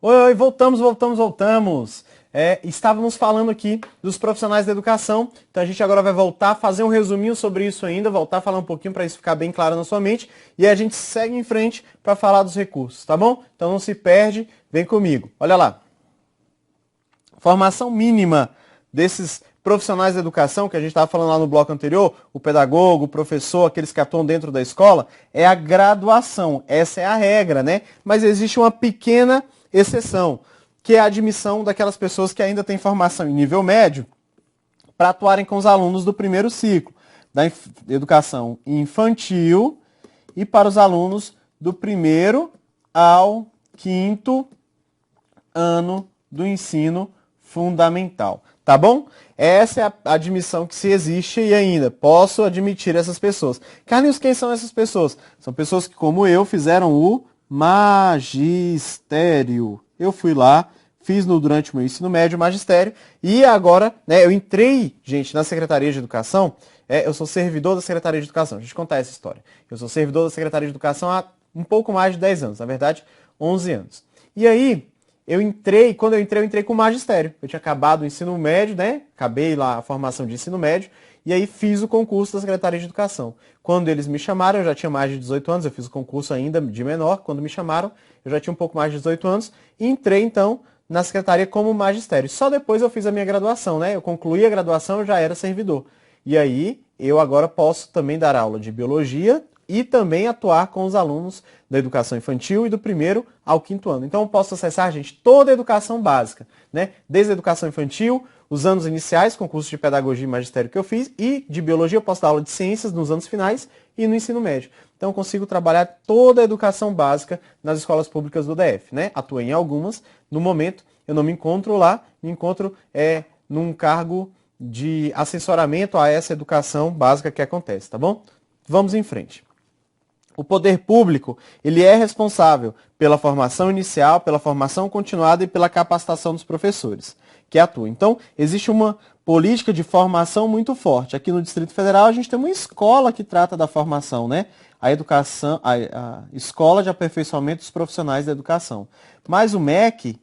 Oi, oi, voltamos. Estávamos falando aqui dos profissionais da educação, então a gente agora vai voltar a fazer um resuminho sobre isso ainda, voltar a falar um pouquinho para isso ficar bem claro na sua mente, e aí a gente segue em frente para falar dos recursos, tá bom? Então não se perde, vem comigo. Olha lá. Formação mínima desses profissionais da educação, que a gente estava falando lá no bloco anterior, o pedagogo, o professor, aqueles que atuam dentro da escola, é a graduação. Essa é a regra, né? Mas existe uma pequena exceção, que é a admissão daquelas pessoas que ainda têm formação em nível médio para atuarem com os alunos do primeiro ciclo da educação infantil e para os alunos do primeiro ao quinto ano do ensino fundamental. Tá bom? Essa é a admissão que se existe e ainda posso admitir essas pessoas. Carlinhos, quem são essas pessoas? São pessoas que, como eu, fizeram o magistério. Eu fui lá, fiz durante o meu ensino médio magistério e agora, eu entrei, gente, na Secretaria de Educação. Eu sou servidor da Secretaria de Educação. Deixa eu te contar essa história. Eu sou servidor da Secretaria de Educação há um pouco mais de 10 anos, na verdade, 11 anos. E aí, quando eu entrei com o magistério. Eu tinha acabado o ensino médio, né? Acabei lá a formação de ensino médio e aí fiz o concurso da Secretaria de Educação. Quando eles me chamaram, eu já tinha mais de 18 anos, eu fiz o concurso ainda de menor. Quando me chamaram, eu já tinha um pouco mais de 18 anos e entrei, então, na Secretaria como magistério. Só depois eu fiz a minha graduação, né? Eu concluí a graduação, eu já era servidor. E aí, eu agora posso também dar aula de biologia e também atuar com os alunos da educação infantil e do primeiro ao quinto ano. Então eu posso acessar, gente, toda a educação básica, né? Desde a educação infantil, os anos iniciais, com curso de pedagogia e magistério que eu fiz, e de biologia eu posso dar aula de ciências nos anos finais e no ensino médio. Então eu consigo trabalhar toda a educação básica nas escolas públicas do DF, né? Atuei em algumas, no momento eu não me encontro lá, me encontro num cargo de assessoramento a essa educação básica que acontece, tá bom? Vamos em frente. O poder público, ele é responsável pela formação inicial, pela formação continuada e pela capacitação dos professores que atuam. Então, existe uma política de formação muito forte. Aqui no Distrito Federal, a gente tem uma escola que trata da formação, né? A Escola de Aperfeiçoamento dos Profissionais da Educação. Mas o MEC,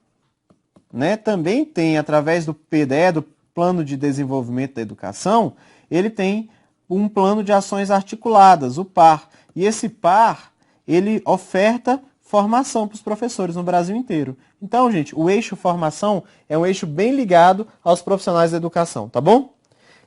né, também tem, através do PDE, do Plano de Desenvolvimento da Educação, ele tem um plano de ações articuladas, o PAR. E esse PAR, ele oferta formação para os professores no Brasil inteiro. Então, gente, o eixo formação é um eixo bem ligado aos profissionais da educação, tá bom?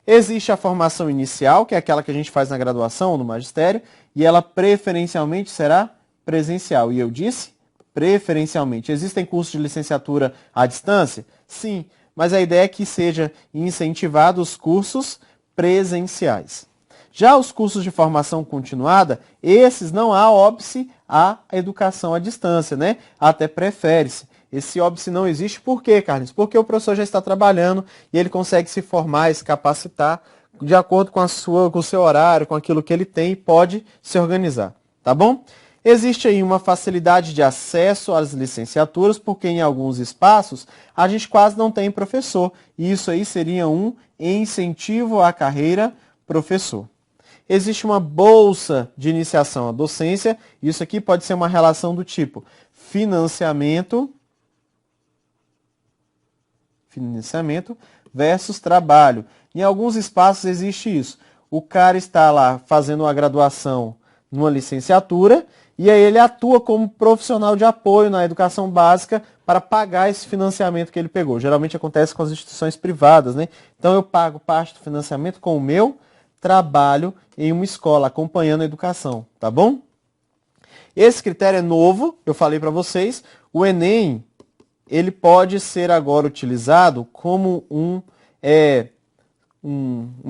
Existe a formação inicial, que é aquela que a gente faz na graduação ou no magistério, e ela preferencialmente será presencial. E eu disse preferencialmente. Existem cursos de licenciatura à distância? Sim, mas a ideia é que seja incentivados os cursos presenciais. Já os cursos de formação continuada, esses não há óbice à educação à distância, né? Até prefere-se. Esse óbice não existe por quê, Carlos? Porque o professor já está trabalhando e ele consegue se formar e se capacitar de acordo com o seu horário, com aquilo que ele tem e pode se organizar, tá bom? Existe aí uma facilidade de acesso às licenciaturas, porque em alguns espaços a gente quase não tem professor. E isso aí seria um incentivo à carreira professor. Existe uma bolsa de iniciação à docência. Isso aqui pode ser uma relação do tipo financiamento versus trabalho. Em alguns espaços existe isso. O cara está lá fazendo uma graduação numa licenciatura e aí ele atua como profissional de apoio na educação básica para pagar esse financiamento que ele pegou. Geralmente acontece com as instituições privadas, né? Então eu pago parte do financiamento com o meu trabalho em uma escola, acompanhando a educação, tá bom? Esse critério é novo, eu falei para vocês. O Enem, ele pode ser agora utilizado como um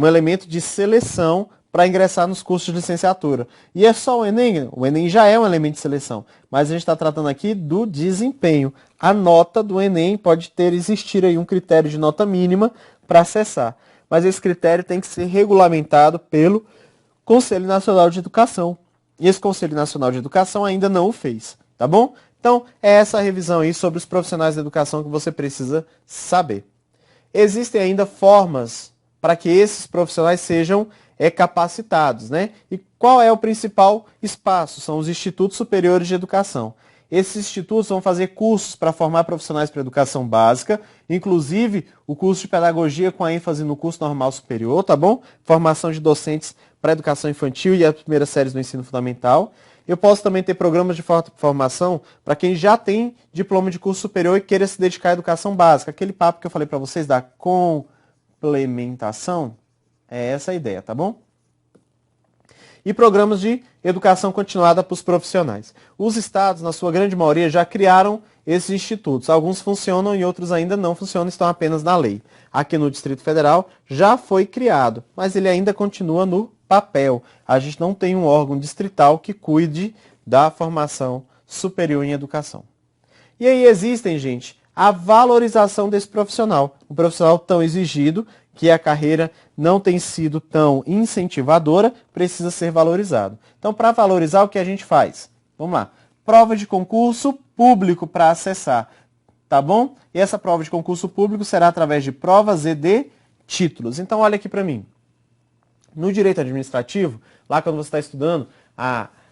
elemento de seleção para ingressar nos cursos de licenciatura. E é só o Enem já é um elemento de seleção, mas a gente está tratando aqui do desempenho. A nota do Enem pode existir aí um critério de nota mínima para acessar, mas esse critério tem que ser regulamentado pelo Conselho Nacional de Educação. E esse Conselho Nacional de Educação ainda não o fez, tá bom? Então, é essa a revisão aí sobre os profissionais da educação que você precisa saber. Existem ainda formas para que esses profissionais sejam capacitados, né? E qual é o principal espaço? São os institutos superiores de educação. Esses institutos vão fazer cursos para formar profissionais para educação básica, inclusive o curso de pedagogia com a ênfase no curso normal superior, tá bom? Formação de docentes para educação infantil e as primeiras séries do ensino fundamental. Eu posso também ter programas de formação para quem já tem diploma de curso superior e queira se dedicar à educação básica. Aquele papo que eu falei para vocês da complementação, é essa a ideia, tá bom? E programas de educação continuada para os profissionais. Os estados, na sua grande maioria, já criaram esses institutos. Alguns funcionam e outros ainda não funcionam, estão apenas na lei. Aqui no Distrito Federal já foi criado, mas ele ainda continua no papel. A gente não tem um órgão distrital que cuide da formação superior em educação. E aí existem, gente, a valorização desse profissional. Um profissional tão exigido que a carreira não tem sido tão incentivadora, precisa ser valorizado. Então, para valorizar, o que a gente faz? Vamos lá. Prova de concurso público para acessar, tá bom? E essa prova de concurso público será através de provas e de títulos. Então, olha aqui para mim. No direito administrativo, lá quando você está estudando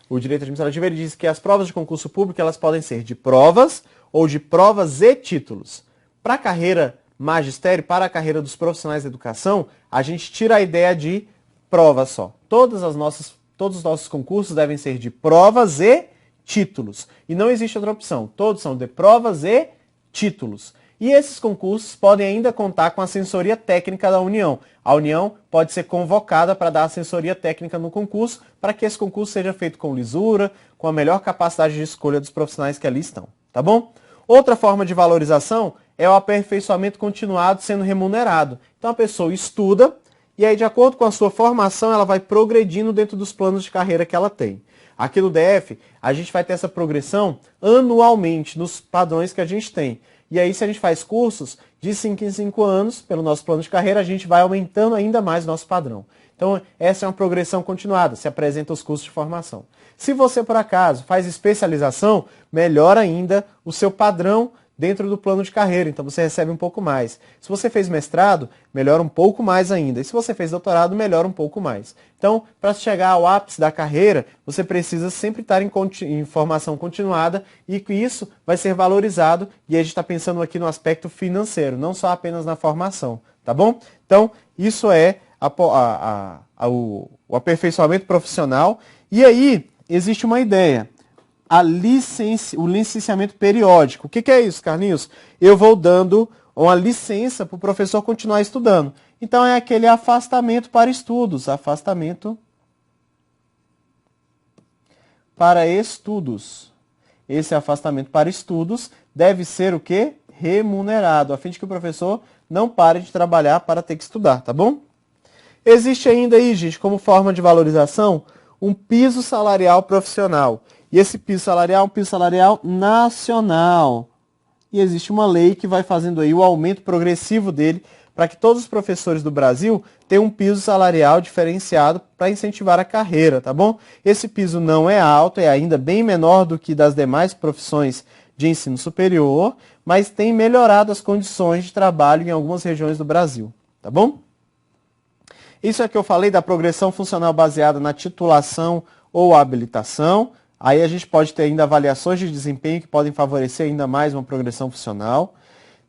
o direito administrativo, ele diz que as provas de concurso público elas podem ser de provas ou de provas e títulos. Para a carreira magistério, para a carreira dos profissionais da educação, a gente tira a ideia de prova só. Todos os nossos concursos devem ser de provas e títulos. E não existe outra opção. Todos são de provas e títulos. E esses concursos podem ainda contar com a assessoria técnica da União. A União pode ser convocada para dar assessoria técnica no concurso, para que esse concurso seja feito com lisura, com a melhor capacidade de escolha dos profissionais que ali estão. Tá bom? Outra forma de valorização é o aperfeiçoamento continuado sendo remunerado. Então a pessoa estuda e aí, de acordo com a sua formação, ela vai progredindo dentro dos planos de carreira que ela tem. Aqui no DF, a gente vai ter essa progressão anualmente nos padrões que a gente tem. E aí, se a gente faz cursos de 5 em 5 anos, pelo nosso plano de carreira, a gente vai aumentando ainda mais o nosso padrão. Então, essa é uma progressão continuada, se apresenta os cursos de formação. Se você, por acaso, faz especialização, melhora ainda o seu padrão dentro do plano de carreira, então você recebe um pouco mais. Se você fez mestrado, melhora um pouco mais ainda. E se você fez doutorado, melhora um pouco mais. Então, para chegar ao ápice da carreira, você precisa sempre estar em formação continuada e que isso vai ser valorizado. E a gente está pensando aqui no aspecto financeiro, não só apenas na formação, tá bom? Então, isso é o aperfeiçoamento profissional. E aí, existe uma ideia. O licenciamento periódico. O que é isso, Carlinhos? Eu vou dando uma licença para o professor continuar estudando. Então, é aquele afastamento para estudos. Afastamento para estudos. Esse afastamento para estudos deve ser o quê? Remunerado, a fim de que o professor não pare de trabalhar para ter que estudar, tá bom? Existe ainda aí, gente, como forma de valorização, um piso salarial profissional. E esse piso salarial é um piso salarial nacional. E existe uma lei que vai fazendo aí o aumento progressivo dele para que todos os professores do Brasil tenham um piso salarial diferenciado para incentivar a carreira, tá bom? Esse piso não é alto, é ainda bem menor do que das demais profissões de ensino superior, mas tem melhorado as condições de trabalho em algumas regiões do Brasil, tá bom? Isso é que eu falei da progressão funcional baseada na titulação ou habilitação. Aí a gente pode ter ainda avaliações de desempenho que podem favorecer ainda mais uma progressão funcional.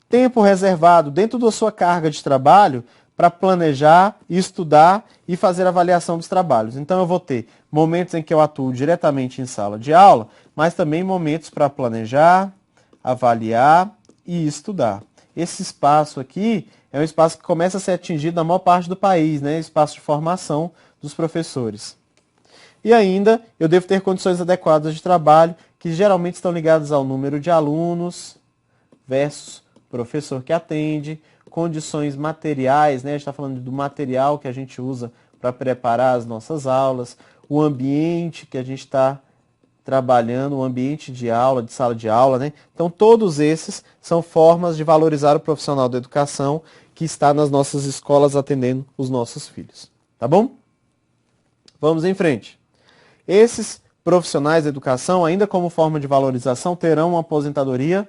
Tempo reservado dentro da sua carga de trabalho para planejar, estudar e fazer avaliação dos trabalhos. Então eu vou ter momentos em que eu atuo diretamente em sala de aula, mas também momentos para planejar, avaliar e estudar. Esse espaço aqui é um espaço que começa a ser atingido na maior parte do país, né? Espaço de formação dos professores. E ainda, eu devo ter condições adequadas de trabalho, que geralmente estão ligadas ao número de alunos versus professor que atende, condições materiais, né? A gente está falando do material que a gente usa para preparar as nossas aulas, o ambiente que a gente está trabalhando, o ambiente de aula, de sala de aula, né? Então, todos esses são formas de valorizar o profissional da educação que está nas nossas escolas atendendo os nossos filhos. Tá bom? Vamos em frente. Esses profissionais da educação, ainda como forma de valorização, terão uma aposentadoria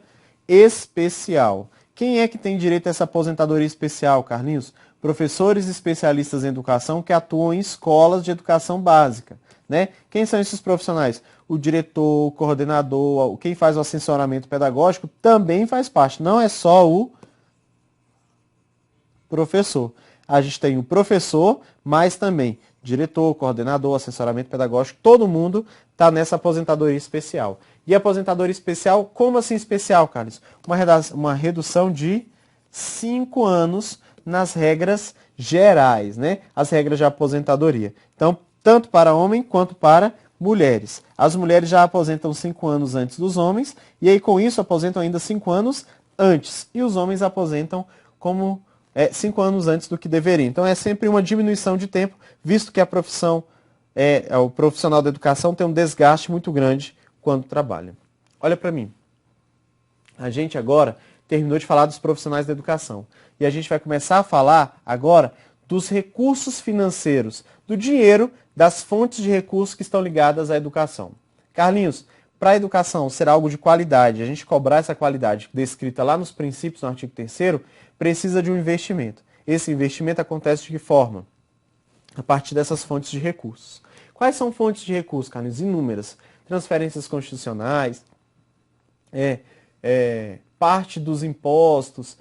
especial. Quem é que tem direito a essa aposentadoria especial, Carlinhos? Professores especialistas em educação que atuam em escolas de educação básica, né? Quem são esses profissionais? o diretor, o coordenador, quem faz o assessoramento pedagógico também faz parte. Não é só o professor. A gente tem o professor, mas também diretor, coordenador, assessoramento pedagógico, todo mundo está nessa aposentadoria especial. E a aposentadoria especial, como assim especial, Carlos? Uma redução de 5 anos nas regras gerais, né? As regras de aposentadoria. Então, tanto para homem quanto para mulheres. As mulheres já aposentam 5 anos antes dos homens, e aí com isso aposentam ainda 5 anos antes. E os homens aposentam como 5 anos antes do que deveriam. Então é sempre uma diminuição de tempo, visto que a profissão, o profissional da educação tem um desgaste muito grande quando trabalha. Olha para mim. A gente agora terminou de falar dos profissionais da educação. E a gente vai começar a falar agora dos recursos financeiros, do dinheiro, das fontes de recursos que estão ligadas à educação. Carlinhos, para a educação ser algo de qualidade, a gente cobrar essa qualidade descrita lá nos princípios, no artigo 3º, precisa de um investimento. Esse investimento acontece de que forma? A partir dessas fontes de recursos. Quais são fontes de recursos, Carlinhos? Inúmeras. Transferências constitucionais, parte dos impostos,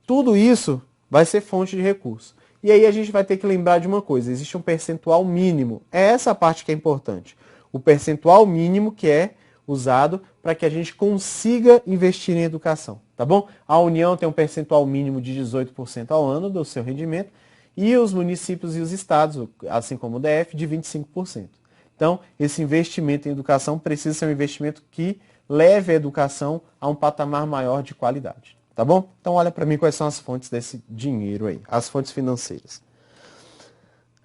tudo isso vai ser fonte de recurso. E aí a gente vai ter que lembrar de uma coisa, existe um percentual mínimo. É essa parte que é importante. O percentual mínimo que é usado para que a gente consiga investir em educação, tá bom? A União tem um percentual mínimo de 18% ao ano do seu rendimento e os municípios e os estados, assim como o DF, de 25%. Então, esse investimento em educação precisa ser um investimento que leve a educação a um patamar maior de qualidade, tá bom? Então, olha para mim quais são as fontes desse dinheiro aí, as fontes financeiras.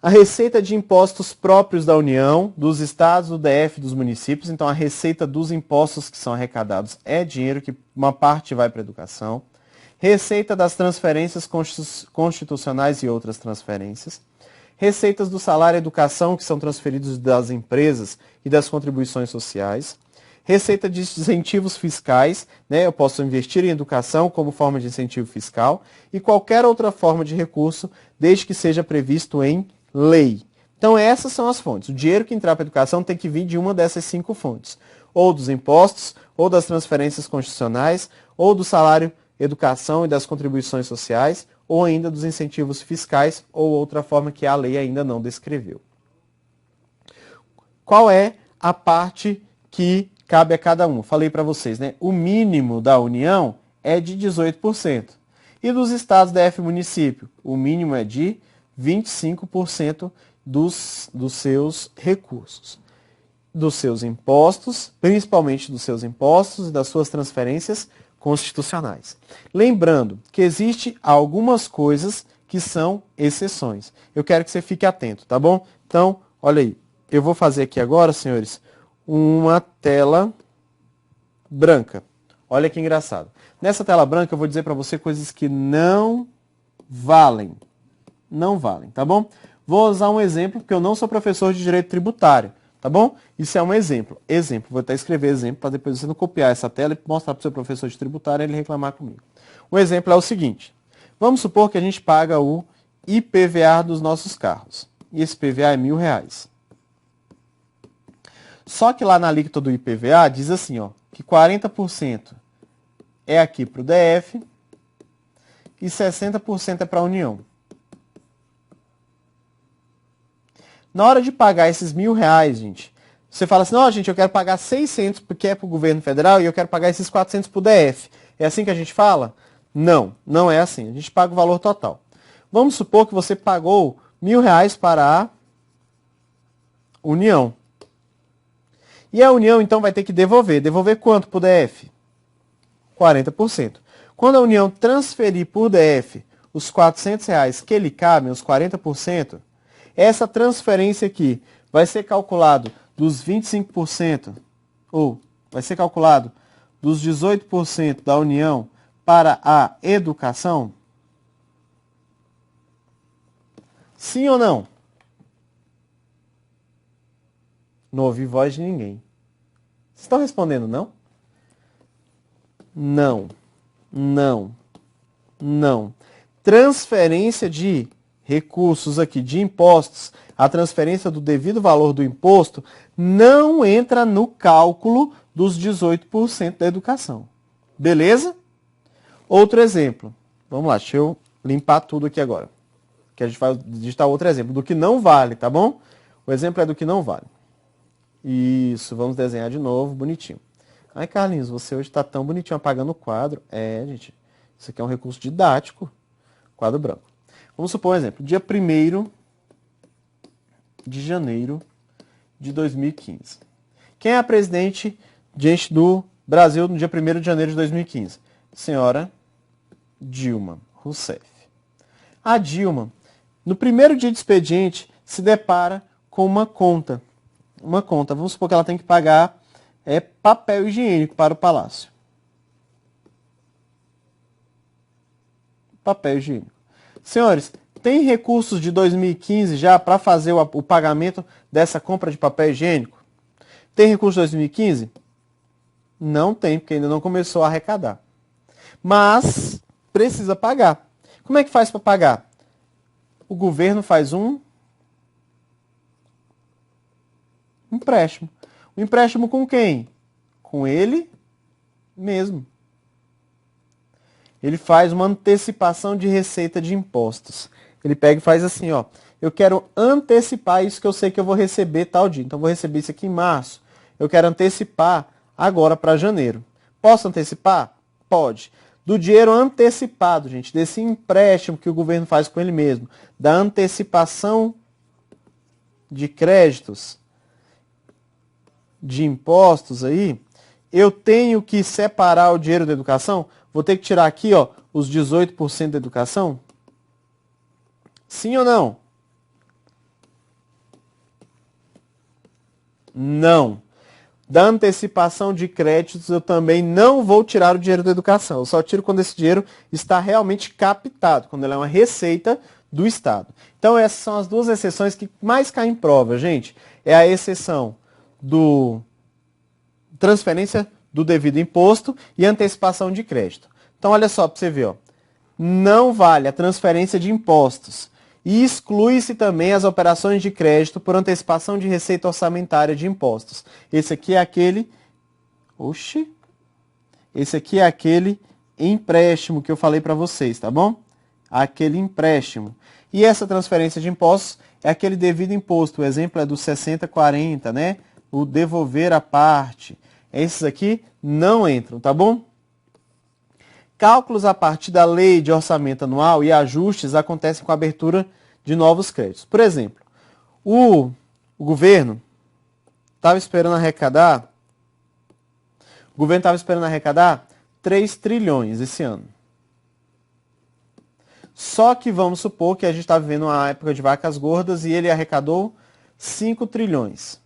A receita de impostos próprios da União, dos estados, do DF, dos municípios. Então, a receita dos impostos que são arrecadados é dinheiro que uma parte vai para a educação. Receita das transferências constitucionais e outras transferências. Receitas do salário e educação que são transferidos das empresas e das contribuições sociais. Receita de incentivos fiscais, né? Eu posso investir em educação como forma de incentivo fiscal e qualquer outra forma de recurso, desde que seja previsto em lei. Então essas são as fontes. O dinheiro que entrar para a educação tem que vir de uma dessas 5 fontes. Ou dos impostos, ou das transferências constitucionais, ou do salário, educação e das contribuições sociais, ou ainda dos incentivos fiscais, ou outra forma que a lei ainda não descreveu. Qual é a parte que cabe a cada um? Falei para vocês, né? O mínimo da União é de 18%. E dos estados, DF e município, o mínimo é de 25% dos seus recursos, dos seus impostos, principalmente dos seus impostos e das suas transferências constitucionais. Lembrando que existe algumas coisas que são exceções. Eu quero que você fique atento, tá bom? Então, olha aí, eu vou fazer aqui agora, senhores, uma tela branca. Olha que engraçado. Nessa tela branca eu vou dizer para você coisas que não valem. Não valem, tá bom? Vou usar um exemplo, porque eu não sou professor de direito tributário, tá bom? Isso é um exemplo. Exemplo, vou até escrever exemplo para depois você não copiar essa tela e mostrar para o seu professor de tributário e ele reclamar comigo. O exemplo é o seguinte. Vamos supor que a gente paga o IPVA dos nossos carros. E esse IPVA é R$1.000. Só que lá na alíquota do IPVA diz assim, ó, que 40% é aqui para o DF e 60% é para a União. Na hora de pagar esses R$1.000, gente, você fala assim, não, gente, eu quero pagar 600 porque é para o governo federal e eu quero pagar esses 400 para o DF. É assim que a gente fala? Não, não é assim. A gente paga o valor total. Vamos supor que você pagou R$1.000 para a União. E a União, então, vai ter que devolver. Devolver quanto para o DF? 40%. Quando a União transferir para o DF os R$400 que lhe cabem, os 40%, essa transferência aqui vai ser calculado dos 25%, ou vai ser calculado dos 18% da União para a educação? Sim ou não? Não ouvi voz de ninguém. Vocês estão respondendo não? Não. Não. Não. Transferência de recursos aqui, de impostos, a transferência do devido valor do imposto não entra no cálculo dos 18% da educação. Beleza? Outro exemplo. Vamos lá, deixa eu limpar tudo aqui agora. Que a gente vai digitar outro exemplo, do que não vale, tá bom? O exemplo é do que não vale. Isso, vamos desenhar de novo, bonitinho. Ai, Carlinhos, você hoje está tão bonitinho apagando o quadro. É, gente, isso aqui é um recurso didático. Quadro branco. Vamos supor um exemplo. Dia 1º de janeiro de 2015. Quem é a presidente do Brasil no dia 1º de janeiro de 2015? Senhora Dilma Rousseff. A Dilma, no primeiro dia de expediente, se depara com uma conta. Uma conta. Vamos supor que ela tem que pagar papel higiênico para o palácio. Papel higiênico. Senhores, tem recursos de 2015 já para fazer o pagamento dessa compra de papel higiênico? Tem recurso de 2015? Não tem, porque ainda não começou a arrecadar. Mas precisa pagar. Como é que faz para pagar? O governo faz um empréstimo. Um empréstimo com quem? Com ele mesmo. Ele faz uma antecipação de receita de impostos. Ele pega e faz assim, ó. Eu quero antecipar isso que eu sei que eu vou receber tal dia. Então, eu vou receber isso aqui em março. Eu quero antecipar agora para janeiro. Posso antecipar? Pode. Do dinheiro antecipado, gente, desse empréstimo que o governo faz com ele mesmo, da antecipação de créditos, de impostos aí, eu tenho que separar o dinheiro da educação? Vou ter que tirar aqui, ó, os 18% da educação? Sim ou não? Não. Da antecipação de créditos, eu também não vou tirar o dinheiro da educação. Eu só tiro quando esse dinheiro está realmente captado, quando ele é uma receita do Estado. Então, essas são as duas exceções que mais caem em prova, gente. É a exceção do transferência do devido imposto e antecipação de crédito. Então, olha só para você ver, ó. Não vale a transferência de impostos e exclui-se também as operações de crédito por antecipação de receita orçamentária de impostos. Esse aqui é aquele... Oxi! Esse aqui é aquele empréstimo que eu falei para vocês, tá bom? Aquele empréstimo. E essa transferência de impostos é aquele devido imposto. O exemplo é do 60-40, né? O devolver a parte. Esses aqui não entram, tá bom? Cálculos a partir da lei de orçamento anual e ajustes acontecem com a abertura de novos créditos. Por exemplo, o governo estava esperando arrecadar 3 trilhões esse ano. Só que vamos supor que a gente está vivendo uma época de vacas gordas e ele arrecadou 5 trilhões.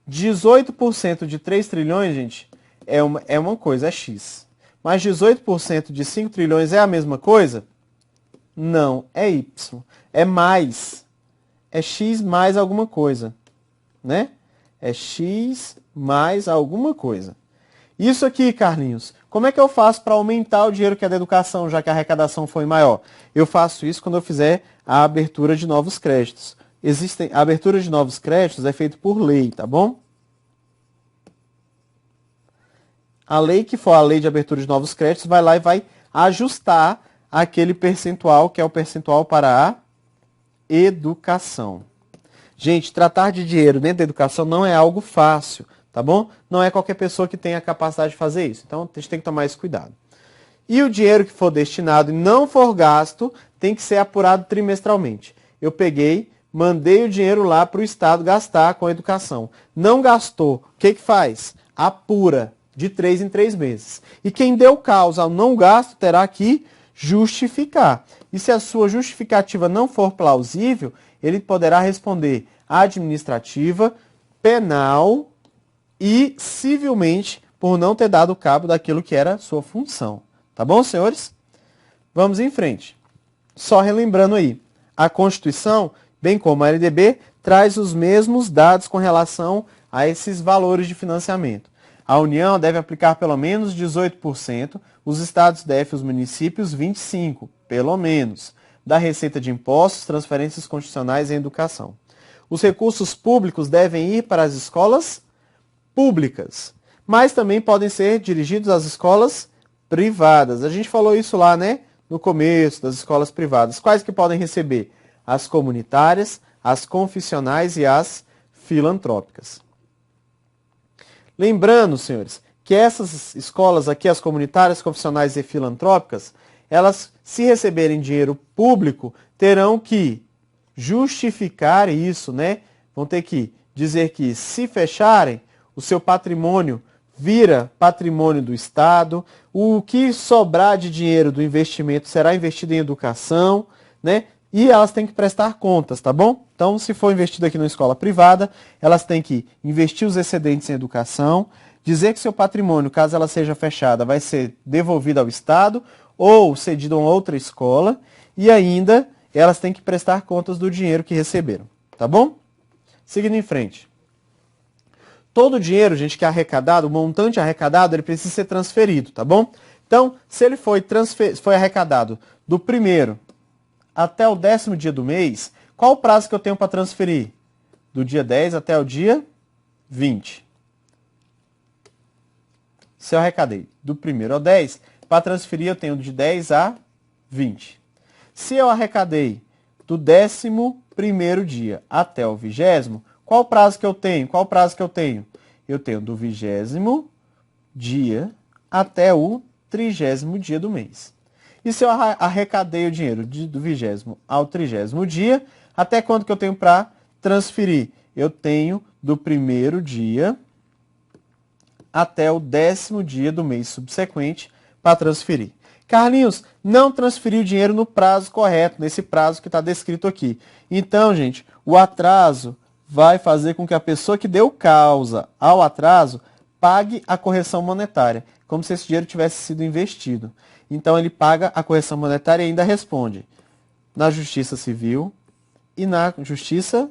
18% de 3 trilhões, gente, é uma coisa, é X. Mas 18% de 5 trilhões é a mesma coisa? Não, é Y. É mais. É X mais alguma coisa. Né? É X mais alguma coisa. Isso aqui, Carlinhos, como é que eu faço para aumentar o dinheiro que é da educação, já que a arrecadação foi maior? Eu faço isso quando eu fizer a abertura de novos créditos. A abertura de novos créditos é feita por lei, tá bom? A lei que for a lei de abertura de novos créditos vai lá e vai ajustar aquele percentual, que é o percentual para a educação. Gente, tratar de dinheiro dentro da educação não é algo fácil, tá bom? Não é qualquer pessoa que tenha a capacidade de fazer isso. Então, a gente tem que tomar esse cuidado. E o dinheiro que for destinado e não for gasto, tem que ser apurado trimestralmente. Eu peguei, mandei o dinheiro lá para o Estado gastar com a educação. Não gastou, o que faz? Apura de 3 em 3 meses. E quem deu causa ao não gasto terá que justificar. E se a sua justificativa não for plausível, ele poderá responder administrativa, penal e civilmente por não ter dado cabo daquilo que era sua função. Tá bom, senhores? Vamos em frente. Só relembrando aí, a Constituição, bem como a LDB, traz os mesmos dados com relação a esses valores de financiamento. A União deve aplicar pelo menos 18%, os estados DF e os municípios 25%, pelo menos. da receita de impostos, transferências constitucionais e educação. Os recursos públicos devem ir para as escolas públicas, mas também podem ser dirigidos às escolas privadas. A gente falou isso lá, né? No começo, das escolas privadas. Quais que podem receber? As comunitárias, as confessionais e as filantrópicas. Lembrando, senhores, que essas escolas aqui, as comunitárias, confessionais e filantrópicas, elas, se receberem dinheiro público, terão que justificar isso, né? Vão ter que dizer que, se fecharem, o seu patrimônio vira patrimônio do Estado, o que sobrar de dinheiro do investimento será investido em educação, né? E elas têm que prestar contas, tá bom? Então, se for investido aqui numa escola privada, elas têm que investir os excedentes em educação, dizer que seu patrimônio, caso ela seja fechada, vai ser devolvido ao Estado ou cedido a outra escola, e ainda elas têm que prestar contas do dinheiro que receberam, tá bom? Seguindo em frente. Todo o dinheiro, gente, que é arrecadado, o montante arrecadado, ele precisa ser transferido, tá bom? Então, se ele foi arrecadado do primeiro até o 10º dia do mês, qual o prazo que eu tenho para transferir? Do dia 10 até o dia 20. Se eu arrecadei do 1º ao 10, para transferir eu tenho de 10 a 20. Se eu arrecadei do 11º dia até o 20º, qual o prazo que eu tenho? Qual o prazo que eu tenho? Eu tenho do 20º dia até o 30º dia do mês. E se eu arrecadei o dinheiro do 20º ao 30º dia, até quanto que eu tenho para transferir? Eu tenho do 1º dia até o 10º dia do mês subsequente para transferir. Carlinhos, não transferiu o dinheiro no prazo correto, nesse prazo que está descrito aqui. Então, gente, o atraso vai fazer com que a pessoa que deu causa ao atraso pague a correção monetária, como se esse dinheiro tivesse sido investido. Então, ele paga a correção monetária e ainda responde na Justiça Civil e na Justiça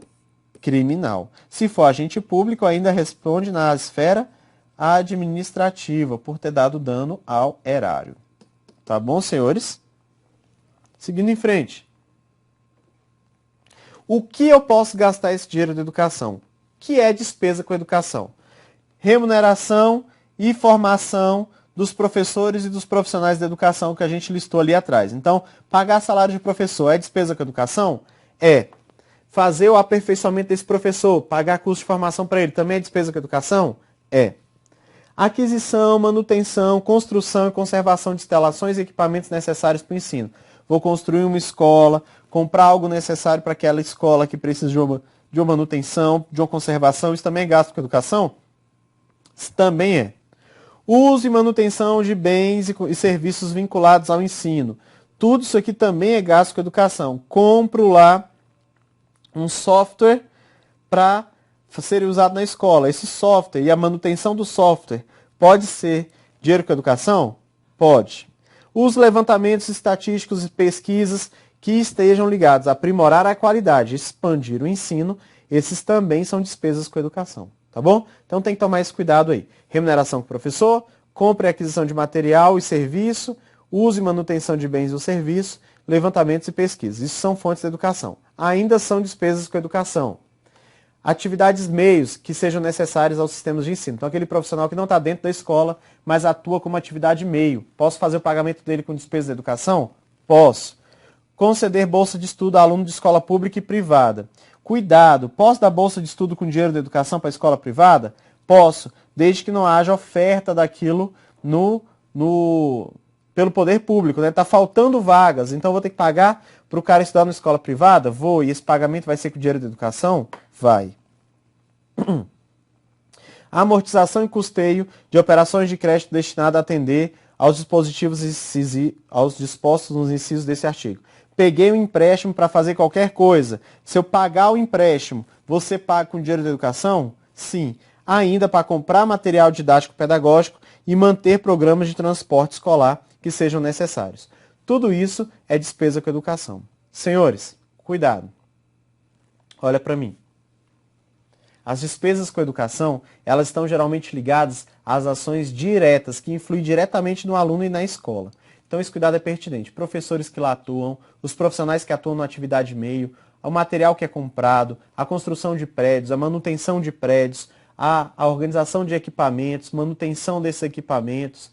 Criminal. Se for agente público, ainda responde na esfera administrativa, por ter dado dano ao erário. Tá bom, senhores? Seguindo em frente. O que eu posso gastar esse dinheiro de educação? Que é despesa com educação? Remuneração e formação dos professores e dos profissionais da educação que a gente listou ali atrás. Então, pagar salário de professor é despesa com educação? É. Fazer o aperfeiçoamento desse professor, pagar curso de formação para ele, também é despesa com educação? É. Aquisição, manutenção, construção e conservação de instalações e equipamentos necessários para o ensino. Vou construir uma escola, comprar algo necessário para aquela escola que precisa de uma manutenção, de uma conservação. Isso também é gasto com educação? Isso também é. Uso e manutenção de bens e serviços vinculados ao ensino. Tudo isso aqui também é gasto com educação. Compro lá um software para ser usado na escola. Esse software e a manutenção do software pode ser dinheiro com educação? Pode. Os levantamentos estatísticos e pesquisas que estejam ligados a aprimorar a qualidade, expandir o ensino, esses também são despesas com educação, tá bom? Então tem que tomar esse cuidado aí. Remuneração com o professor, compra e aquisição de material e serviço, uso e manutenção de bens ou serviços, levantamentos e pesquisas. Isso são fontes da educação. Ainda são despesas com educação. Atividades meios que sejam necessárias aos sistemas de ensino. Então, aquele profissional que não está dentro da escola, mas atua como atividade meio. Posso fazer o pagamento dele com despesas de educação? Posso. Conceder bolsa de estudo a aluno de escola pública e privada. Cuidado, posso dar bolsa de estudo com dinheiro de educação para a escola privada? Posso, desde que não haja oferta daquilo pelo poder público. Está faltando vagas, então eu vou ter que pagar para o cara estudar na escola privada? Vou, e esse pagamento vai ser com dinheiro de educação? Vai. Amortização e custeio de operações de crédito destinada a atender aos dispositivos aos dispostos nos incisos desse artigo. Peguei um empréstimo para fazer qualquer coisa. Se eu pagar o empréstimo, você paga com dinheiro de educação? Sim. Ainda para comprar material didático pedagógico e manter programas de transporte escolar que sejam necessários. Tudo isso é despesa com educação. Senhores, cuidado. Olha para mim. As despesas com educação, elas estão geralmente ligadas às ações diretas, que influem diretamente no aluno e na escola. Então esse cuidado é pertinente. Professores que lá atuam, os profissionais que atuam na atividade meio, o material que é comprado, a construção de prédios, a manutenção de prédios, a organização de equipamentos, manutenção desses equipamentos,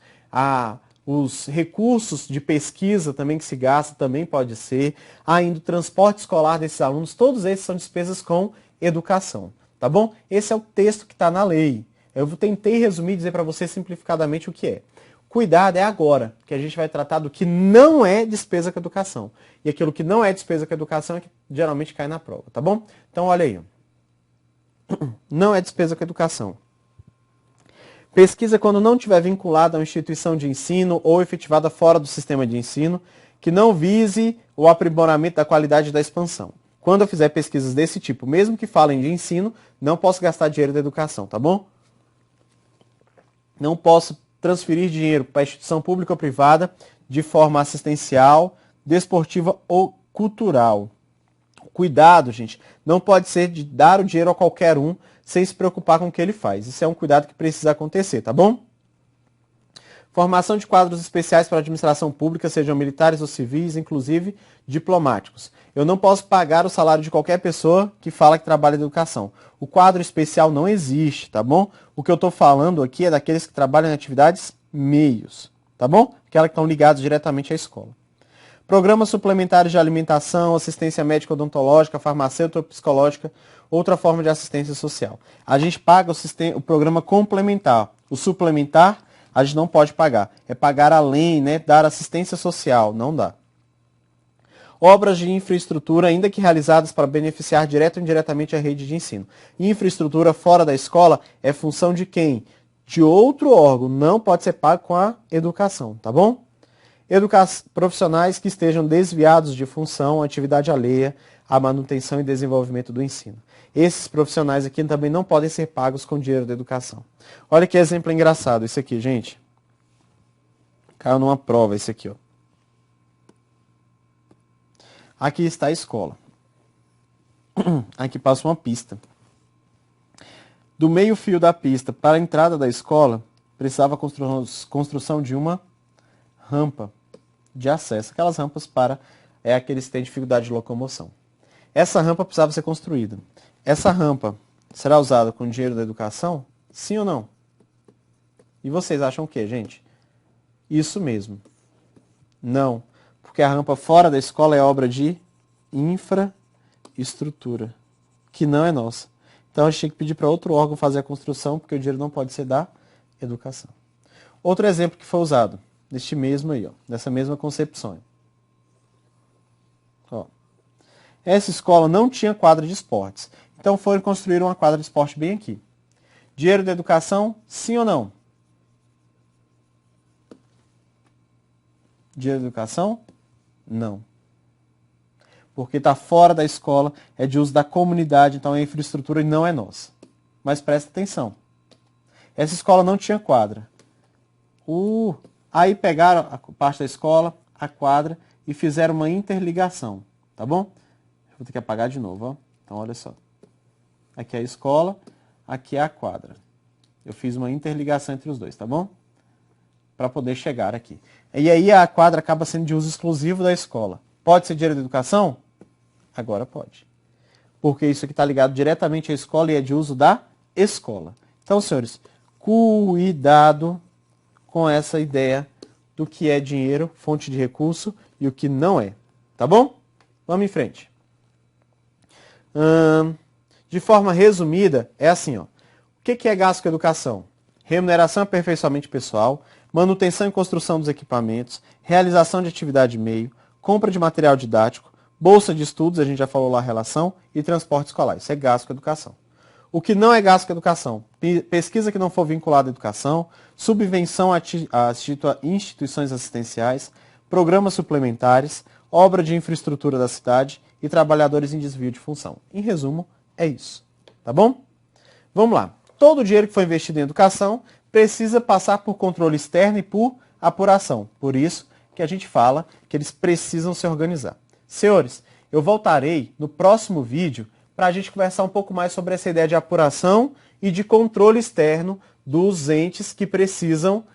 os recursos de pesquisa também que se gasta, também pode ser, ainda o transporte escolar desses alunos, todos esses são despesas com educação, tá bom? Esse é o texto que está na lei. Eu tentei resumir e dizer para você simplificadamente o que é. Cuidado é agora, que a gente vai tratar do que não é despesa com educação. E aquilo que não é despesa com educação é que geralmente cai na prova, tá bom? Então olha aí. Não é despesa com educação. Pesquisa quando não estiver vinculada a uma instituição de ensino ou efetivada fora do sistema de ensino, que não vise o aprimoramento da qualidade da expansão. Quando eu fizer pesquisas desse tipo, mesmo que falem de ensino, não posso gastar dinheiro da educação, tá bom? Não posso transferir dinheiro para instituição pública ou privada de forma assistencial, desportiva ou cultural. Cuidado, gente. Não pode ser de dar o dinheiro a qualquer um sem se preocupar com o que ele faz. Isso é um cuidado que precisa acontecer, tá bom? Formação de quadros especiais para a administração pública, sejam militares ou civis, inclusive diplomáticos. Eu não posso pagar o salário de qualquer pessoa que fala que trabalha em educação. O quadro especial não existe, tá bom? O que eu estou falando aqui é daqueles que trabalham em atividades meios, tá bom? Aquelas que estão ligadas diretamente à escola. Programas suplementares de alimentação, assistência médica odontológica, farmacêutica ou psicológica, outra forma de assistência social. A gente paga o programa complementar. O suplementar a gente não pode pagar. É pagar além, né? Dar assistência social. Não dá. Obras de infraestrutura, ainda que realizadas para beneficiar direto ou indiretamente a rede de ensino. Infraestrutura fora da escola é função de quem? De outro órgão. Não pode ser pago com a educação, tá bom? Profissionais que estejam desviados de função, atividade alheia à manutenção e desenvolvimento do ensino. Esses profissionais aqui também não podem ser pagos com dinheiro da educação. Olha que exemplo engraçado esse aqui, gente. Caiu numa prova esse aqui, ó. Aqui está a escola. Aqui passa uma pista. Do meio fio da pista para a entrada da escola, precisava construção de uma rampa de acesso. Aquelas rampas para aqueles que têm dificuldade de locomoção. Essa rampa precisava ser construída. Essa rampa será usada com dinheiro da educação? Sim ou não? E vocês acham o quê, gente? Isso mesmo. Não. Porque a rampa fora da escola é obra de infraestrutura, que não é nossa. Então a gente tem que pedir para outro órgão fazer a construção, porque o dinheiro não pode ser da educação. Outro exemplo que foi usado, neste mesmo aí, ó, dessa mesma concepção. Ó. Essa escola não tinha quadra de esportes. Então foram construir uma quadra de esporte bem aqui. Dinheiro da educação, sim ou não? Dinheiro da educação? Não. Porque está fora da escola, é de uso da comunidade, então a infraestrutura não é nossa. Mas presta atenção. Essa escola não tinha quadra. Aí pegaram a parte da escola, a quadra, e fizeram uma interligação. Tá bom? Vou ter que apagar de novo, ó. Então olha só. Aqui é a escola, aqui é a quadra. Eu fiz uma interligação entre os dois, tá bom? Para poder chegar aqui. E aí a quadra acaba sendo de uso exclusivo da escola. Pode ser dinheiro da educação? Agora pode. Porque isso aqui está ligado diretamente à escola e é de uso da escola. Então, senhores, cuidado com essa ideia do que é dinheiro, fonte de recurso e o que não é. Tá bom? Vamos em frente. De forma resumida, é assim, ó. O que é gasto com educação? Remuneração e aperfeiçoamento pessoal, manutenção e construção dos equipamentos, realização de atividade meio, compra de material didático, bolsa de estudos, a gente já falou lá a relação, e transporte escolar. Isso é gasto com educação. O que não é gasto com educação? Pesquisa que não for vinculada à educação, subvenção a instituições assistenciais, programas suplementares, obra de infraestrutura da cidade e trabalhadores em desvio de função. Em resumo, é isso. Tá bom? Vamos lá. Todo o dinheiro que foi investido em educação precisa passar por controle externo e por apuração. Por isso que a gente fala que eles precisam se organizar. Senhores, eu voltarei no próximo vídeo para a gente conversar um pouco mais sobre essa ideia de apuração e de controle externo dos entes que precisam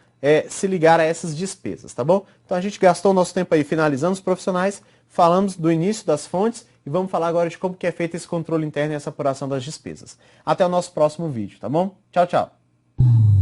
se ligar a essas despesas, tá bom? Então a gente gastou o nosso tempo aí finalizando os profissionais, falamos do início das fontes e vamos falar agora de como que é feito esse controle interno e essa apuração das despesas. Até o nosso próximo vídeo, tá bom? Tchau, tchau!